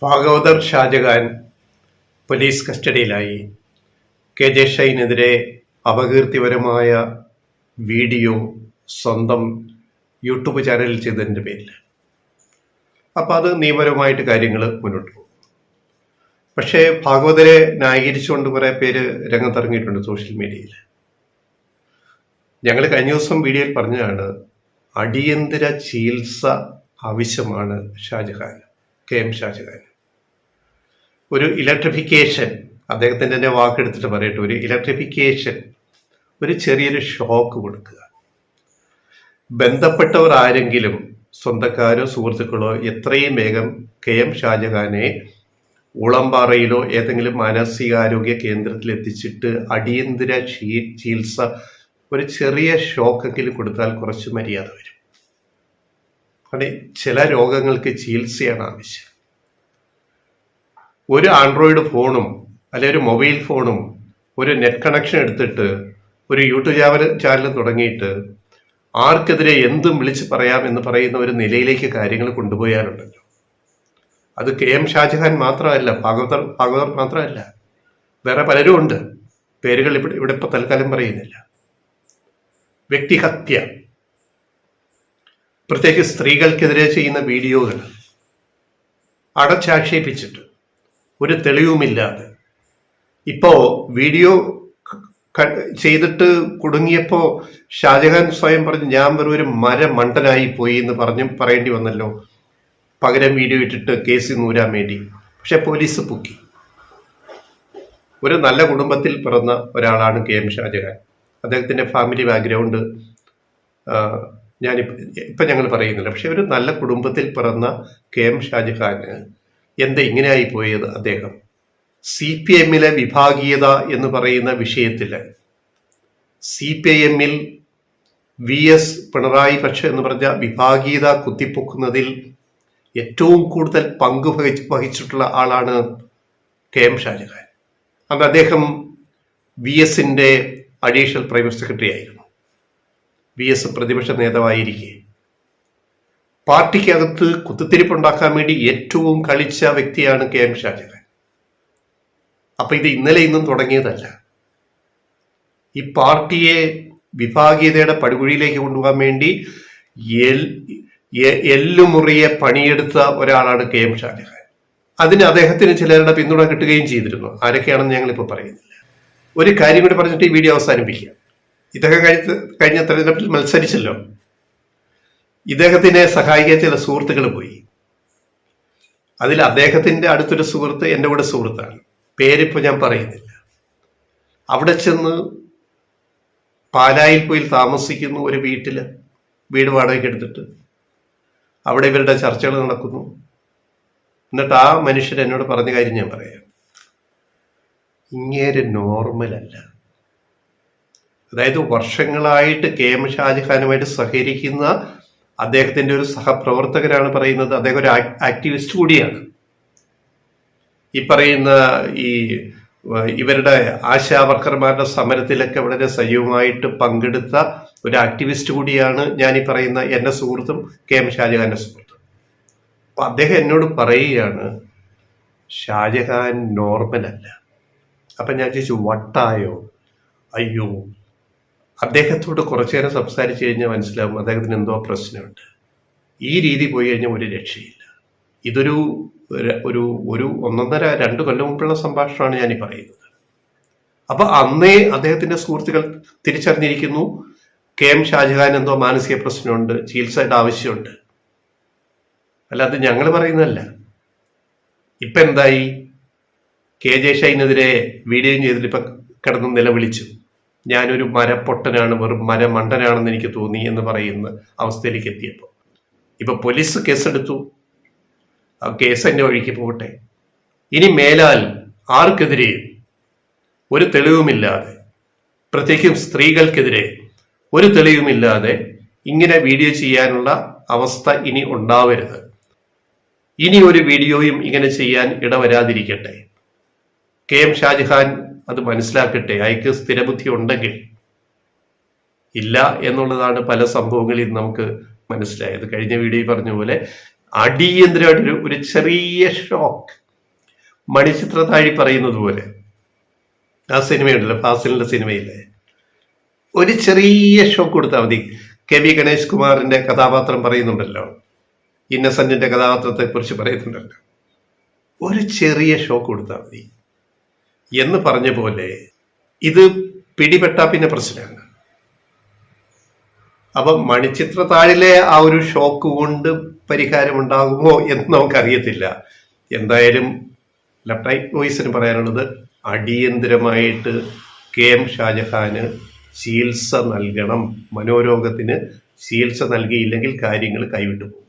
Bhagavathar Shajahan police കസ്റ്റഡിയിലായി. കെ.ജെ. ഷൈനെതിരെ അപകീർത്തിപരമായ വീഡിയോ സ്വന്തം യൂട്യൂബ് ചാനലിൽ ചെയ്തതിൻ്റെ പേരിൽ. അപ്പോൾ അത് നിയമപരമായിട്ട് കാര്യങ്ങൾ മുന്നോട്ട് പോകും. പക്ഷേ ഭാഗവതരെ ന്യായീകരിച്ചുകൊണ്ട് കുറേ പേര് രംഗത്തിറങ്ങിയിട്ടുണ്ട് സോഷ്യൽ മീഡിയയിൽ. ഞങ്ങൾ കഴിഞ്ഞ ദിവസം വീഡിയോയിൽ പറഞ്ഞതാണ്, അടിയന്തര ചികിത്സ ആവശ്യമാണ് ഷാജഹാൻ, കെ.എം. ഷാജഹാൻ. ഒരു ഇലക്ട്രിഫിക്കേഷൻ, അദ്ദേഹത്തിൻ്റെ തന്നെ വാക്കെടുത്തിട്ട് പറയട്ടെ, ഒരു ഇലക്ട്രിഫിക്കേഷൻ, ഒരു ചെറിയൊരു ഷോക്ക് കൊടുക്കുക. ബന്ധപ്പെട്ടവർ ആരെങ്കിലും, സ്വന്തക്കാരോ സുഹൃത്തുക്കളോ എത്രയും വേഗം കെ.എം. ഷാജഹാനെ ഉളമ്പാറയിലോ ഏതെങ്കിലും മാനസികാരോഗ്യ കേന്ദ്രത്തിൽ എത്തിച്ചിട്ട് അടിയന്തര ചികിത്സ, ഒരു ചെറിയ ഷോക്കെങ്കിലും കൊടുത്താൽ കുറച്ച് മര്യാദ വരും. കാരണം ചില രോഗങ്ങൾക്ക് ചികിത്സയാണ് ആവശ്യം. ഒരു ആൻഡ്രോയിഡ് ഫോണും അല്ലെങ്കിൽ ഒരു മൊബൈൽ ഫോണും ഒരു നെറ്റ് കണക്ഷൻ എടുത്തിട്ട് ഒരു യൂട്യൂബ് ചാനൽ തുടങ്ങിയിട്ട് ആർക്കെതിരെ എന്തും വിളിച്ച് പറയാം എന്ന് പറയുന്ന ഒരു നിലയിലേക്ക് കാര്യങ്ങൾ കൊണ്ടുപോയാലുണ്ടല്ലോ, അത് കെ.എം. ഷാജഹാൻ മാത്രമല്ല, ഭാഗവതർ മാത്രമല്ല, വേറെ പലരും ഉണ്ട്. പേരുകൾ ഇവിടെ ഇപ്പോൾ തൽക്കാലം പറയുന്നില്ല. വ്യക്തിഹത്യ, പ്രത്യേകിച്ച് സ്ത്രീകൾക്കെതിരെ ചെയ്യുന്ന വീഡിയോകൾ അടച്ചാക്ഷേപിച്ചിട്ട് ഒരു തെളിവുമില്ലാതെ, ഇപ്പോൾ വീഡിയോ ചെയ്തിട്ട് കുടുങ്ങിയപ്പോൾ ഷാജഹാൻ സ്വയം പറഞ്ഞു, ഞാൻ വെറും ഒരു മരമണ്ടനായി പോയി എന്ന് പറയേണ്ടി വന്നല്ലോ, പകരം വീഡിയോ ഇട്ടിട്ട് കേസ് നൂരാൻ വേണ്ടി. പക്ഷെ പോലീസ് പൊക്കി. ഒരു നല്ല കുടുംബത്തിൽ പിറന്ന ഒരാളാണ് കെ.എം. ഷാജഹാൻ. അദ്ദേഹത്തിൻ്റെ ഫാമിലി ബാക്ക്ഗ്രൗണ്ട് ഇപ്പം ഞങ്ങൾ പറയുന്നില്ല. പക്ഷെ ഒരു നല്ല കുടുംബത്തിൽ പിറന്ന കെ.എം. ഷാജഹാന് എന്താ ഇങ്ങനെയായി പോയത്? അദ്ദേഹം CPM വിഭാഗീയത എന്ന് പറയുന്ന വിഷയത്തിൽ CPIM VS പിണറായി പക്ഷം എന്ന് പറഞ്ഞ വിഭാഗീയത കുത്തിപ്പൊക്കുന്നതിൽ ഏറ്റവും കൂടുതൽ പങ്ക് വഹിച്ചിട്ടുള്ള ആളാണ് കെ.എം. ഷാജഹാൻ. അന്ന് അദ്ദേഹം VS അഡീഷണൽ പ്രൈവറ്റ് സെക്രട്ടറി ആയിരുന്നു. VS പ്രതിപക്ഷ നേതാവായിരിക്കെ പാർട്ടിക്കകത്ത് കുത്തിത്തിരിപ്പുണ്ടാക്കാൻ വേണ്ടി ഏറ്റവും കളിച്ച വ്യക്തിയാണ് കെ.എം. ഷാജഹാൻ. അപ്പൊ ഇത് ഇന്നലെ ഇന്നും തുടങ്ങിയതല്ല. ഈ പാർട്ടിയെ വിഭാഗീയതയുടെ പടുകുഴിയിലേക്ക് കൊണ്ടുപോകാൻ വേണ്ടി എല്ലുമുറിയെ പണിയെടുത്ത ഒരാളാണ് കെ.എം. ഷാജഹാൻ. അതിന് അദ്ദേഹത്തിന് ചിലരുടെ പിന്തുണ കിട്ടുകയും ചെയ്തിരുന്നു. ആരൊക്കെയാണെന്ന് ഞങ്ങളിപ്പോൾ പറയുന്നില്ല. ഒരു കാര്യം കൂടി പറഞ്ഞിട്ട് ഈ വീഡിയോ അവസാനിപ്പിക്കുക. ഇദ്ദേഹം കഴിഞ്ഞ തെരഞ്ഞെടുപ്പിൽ മത്സരിച്ചല്ലോ. ഇദ്ദേഹത്തിനെ സഹായിക്കാൻ ചില സുഹൃത്തുക്കൾ പോയി. അതിൽ അദ്ദേഹത്തിൻ്റെ അടുത്തൊരു സുഹൃത്ത് എൻ്റെ കൂടെ സുഹൃത്താണ്, പേരിപ്പോൾ ഞാൻ പറയുന്നില്ല. അവിടെ ചെന്ന് പാലായിൽ പോയി താമസിക്കുന്നു, ഒരു വീട് വാടകയ്ക്ക് എടുത്തിട്ട്. അവിടെ ഇവരുടെ ചർച്ചകൾ നടക്കുന്നു. എന്നിട്ട് ആ മനുഷ്യൻ എന്നോട് പറഞ്ഞ കാര്യം ഞാൻ പറയാം. ഇങ്ങേര് നോർമലല്ല. അതായത് വർഷങ്ങളായിട്ട് കെ.എം. ഷാജഹാനുമായിട്ട് സഹകരിക്കുന്ന അദ്ദേഹത്തിൻ്റെ ഒരു സഹപ്രവർത്തകരാണ് പറയുന്നത്. അദ്ദേഹം ഒരു ആക്ടിവിസ്റ്റ് കൂടിയാണ്. ഈ പറയുന്ന ഇവരുടെ ആശാവർക്കർമാരുടെ സമരത്തിലൊക്കെ വളരെ സജീവമായിട്ട് പങ്കെടുത്ത ഒരു ആക്ടിവിസ്റ്റ് കൂടിയാണ് ഞാൻ ഈ പറയുന്ന എൻ്റെ സുഹൃത്തും കെ.എം. ഷാജഹാന്റെ സുഹൃത്തും. അപ്പം അദ്ദേഹം എന്നോട് പറയുകയാണ്, ഷാജഹാൻ നോർമലല്ല. അപ്പം ഞാൻ ചോദിച്ചു, വട്ടായോ? അയ്യോ, അദ്ദേഹത്തോട് കുറച്ചു നേരം സംസാരിച്ചു കഴിഞ്ഞാൽ മനസ്സിലാവും അദ്ദേഹത്തിന് എന്തോ പ്രശ്നമുണ്ട്. ഈ രീതി പോയി കഴിഞ്ഞാൽ ഒരു രക്ഷയില്ല. ഇതൊരു ഒരു 1.5-2 കൊല്ലം മുമ്പുള്ള സംഭാഷണമാണ് ഞാനീ പറയുന്നത്. അപ്പൊ അന്നേ അദ്ദേഹത്തിന്റെ സുഹൃത്തുക്കൾ തിരിച്ചറിഞ്ഞിരിക്കുന്നു, കെ.എം. ഷാജഹാൻ എന്തോ മാനസിക പ്രശ്നമുണ്ട്, ചികിത്സയുടെ ആവശ്യമുണ്ട്. അല്ലാതെ ഞങ്ങൾ പറയുന്നതല്ല. ഇപ്പൊ എന്തായി? കെ.ജെ. ഷൈനെതിരെ വീഡിയോ ചെയ്തിട്ട് ഇപ്പൊ കിടന്ന് നിലവിളിച്ചു, ഞാനൊരു മരപ്പൊട്ടനാണ്, വെറും മരമണ്ടനാണെന്ന് എനിക്ക് തോന്നി എന്ന് പറയുന്ന അവസ്ഥയിലേക്ക് എത്തിയപ്പോൾ ഇപ്പൊ പോലീസ് കേസെടുത്തു. ആ കേസ് എന്റെ വഴിക്ക് പോകട്ടെ. ഇനി മേലാൽ ആർക്കെതിരെയും ഒരു തെളിവുമില്ലാതെ, പ്രത്യേകിച്ചും സ്ത്രീകൾക്കെതിരെ ഒരു തെളിവുമില്ലാതെ ഇങ്ങനെ വീഡിയോ ചെയ്യാനുള്ള അവസ്ഥ ഇനി ഉണ്ടാവരുത്. ഇനി ഒരു വീഡിയോയും ഇങ്ങനെ ചെയ്യാൻ ഇടവരാതിരിക്കട്ടെ. കെ.എം. ഷാജഹാൻ അത് മനസ്സിലാക്കട്ടെ. അയക്ക് സ്ഥിരബുദ്ധി ഉണ്ടെങ്കിൽ. ഇല്ല എന്നുള്ളതാണ് പല സംഭവങ്ങളിൽ നമുക്ക് മനസ്സിലായത്. കഴിഞ്ഞ വീഡിയോയിൽ പറഞ്ഞ പോലെ അടിയന്തരമായിട്ടൊരു ഒരു ചെറിയ ഷോക്ക്, മണിച്ചിത്രത്താഴി പറയുന്നത് പോലെ, ആ സിനിമയുണ്ടല്ലോ, ഫാസിലിന്റെ സിനിമയിലെ ഒരു ചെറിയ ഷോക്ക് കൊടുത്താൽ മതി. കെ.വി. ഗണേഷ് കുമാറിന്റെ കഥാപാത്രം പറയുന്നുണ്ടല്ലോ, ഇന്നസെന്റിന്റെ കഥാപാത്രത്തെ കുറിച്ച് പറയുന്നുണ്ടല്ലോ, ഒരു ചെറിയ ഷോക്ക് കൊടുത്താൽ മതി എന്ന് പറഞ്ഞ പോലെ ഇത് പിടിപെട്ടാ പിന്നെ പ്രശ്നമാണ്. അപ്പം മണിച്ചിത്രത്താഴിലെ ആ ഒരു ഷോക്ക് കൊണ്ട് പരിഹാരം ഉണ്ടാകുമോ എന്ന് നമുക്കറിയത്തില്ല. എന്തായാലും ലെഫ്റ്റ് റൈറ്റ് വോയിസിന് പറയാനുള്ളത്, അടിയന്തരമായിട്ട് കെ.എം. ഷാജഹാന് ചികിത്സ നൽകണം. മനോരോഗത്തിന് ചികിത്സ നൽകിയില്ലെങ്കിൽ കാര്യങ്ങൾ കൈവിട്ടു പോകും.